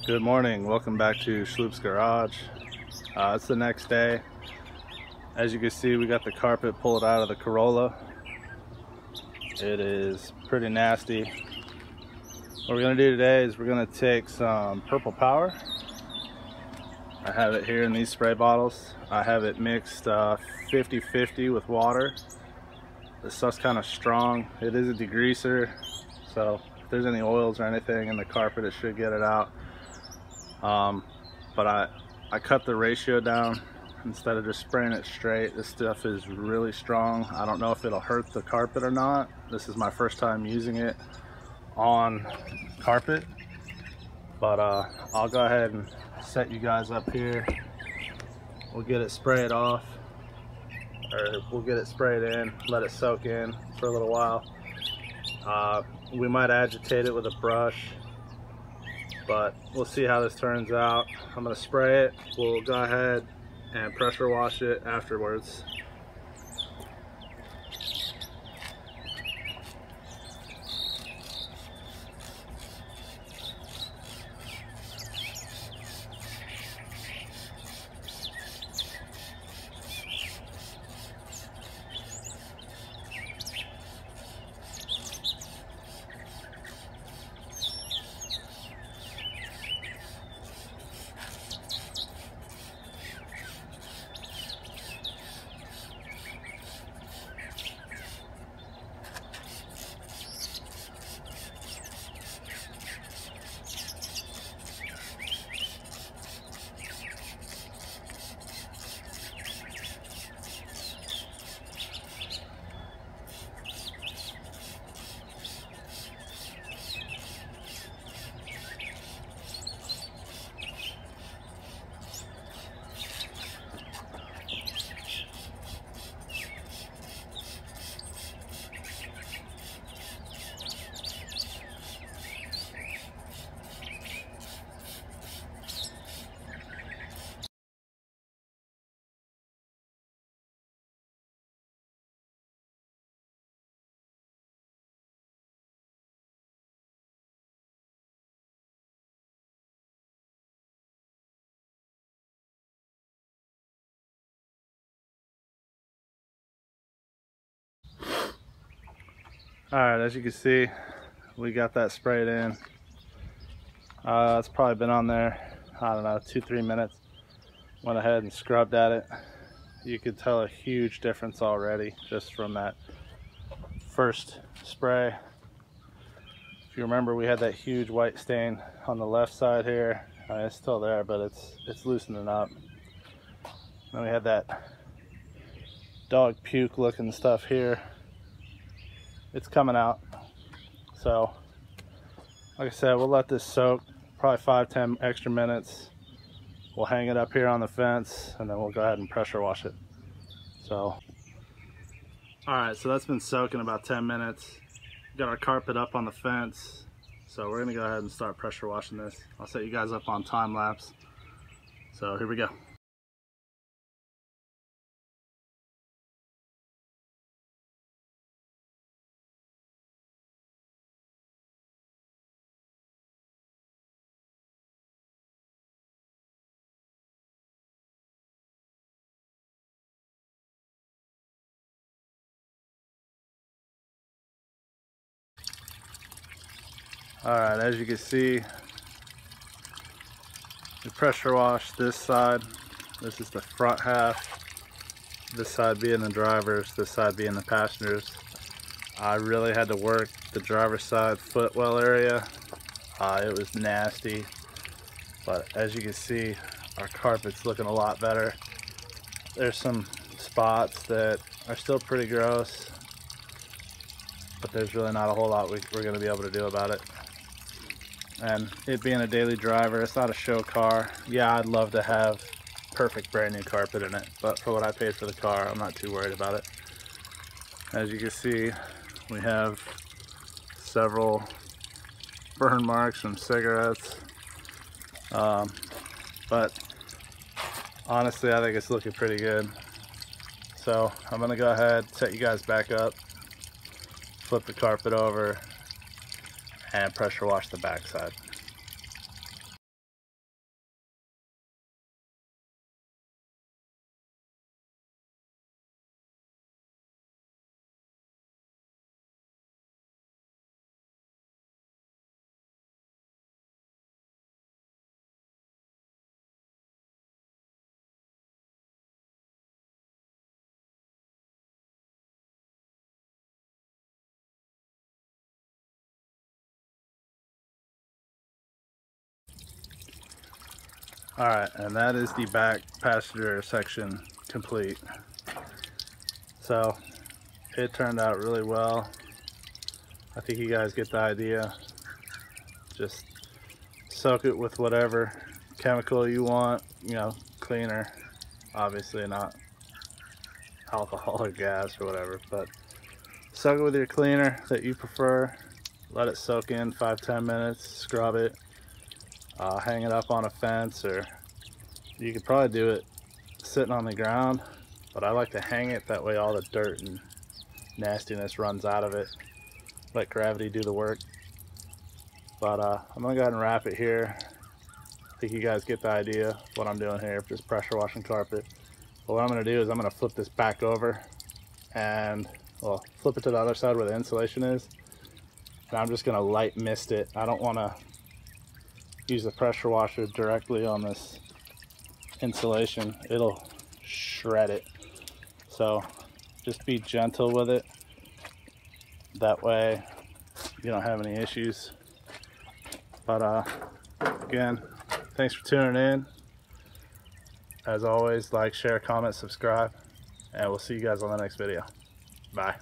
Good morning, welcome back to Schloop's Garage. It's the next day. As you can see, we got the carpet pulled out of the Corolla. It is pretty nasty. What we're gonna do today is we're gonna take some Purple Power. I have it here in these spray bottles. I have it mixed 50-50 with water. This stuff's kind of strong. It is a degreaser, so if there's any oils or anything in the carpet, it should get it out. But I cut the ratio down. Instead of just spraying it straight, this stuff is really strong. I don't know if it'll hurt the carpet or not. This is my first time using it on carpet, but I'll go ahead and set you guys up here. We'll get it sprayed off, or we'll get it sprayed in, let it soak in for a little while. We might agitate it with a brush, but we'll see how this turns out. I'm gonna spray it. We'll go ahead and pressure wash it afterwards. Alright, as you can see, we got that sprayed in. It's probably been on there, I don't know, 2-3 minutes. Went ahead and scrubbed at it. You could tell a huge difference already just from that first spray. If you remember, we had that huge white stain on the left side here. It's still there, but it's loosening up. Then we had that dog puke looking stuff here. It's coming out. So like I said, we'll let this soak probably 5-10 extra minutes. We'll hang it up here on the fence, and then we'll go ahead and pressure wash it. So alright, so that's been soaking about 10 minutes. Got our carpet up on the fence, so we're gonna go ahead and start pressure washing this. I'll set you guys up on time lapse. So here we go. Alright, as you can see, we pressure wash this side. This is the front half. This side being the driver's, this side being the passenger's. I really had to work the driver's side footwell area. It was nasty, but as you can see, our carpet's looking a lot better. There's some spots that are still pretty gross, but there's really not a whole lot we're going to be able to do about it. And it being a daily driver, it's not a show car. Yeah, I'd love to have perfect brand new carpet in it, but for what I paid for the car, I'm not too worried about it. As you can see, we have several burn marks from cigarettes, but honestly I think it's looking pretty good. So I'm gonna go ahead, set you guys back up, flip the carpet over, and pressure wash the backside. All right, and that is the back passenger section complete. So it turned out really well. I think you guys get the idea. Just soak it with whatever chemical you want, you know, cleaner, obviously not alcohol or gas or whatever, but soak it with your cleaner that you prefer. Let it soak in 5-10 minutes, scrub it, hang it up on a fence, or you could probably do it sitting on the ground, but I like to hang it, that way all the dirt and nastiness runs out of it. Let gravity do the work. But I'm gonna go ahead and wrap it here. I think you guys get the idea of what I'm doing here, just pressure washing carpet. But what I'm gonna do is I'm gonna flip this back over and, well, flip it to the other side where the insulation is. And I'm just gonna light mist it. I don't wanna use the pressure washer directly on this insulation. It'll shred it. So just be gentle with it. That way you don't have any issues. But again, thanks for tuning in. As always, like, share, comment, subscribe, and we'll see you guys on the next video. Bye.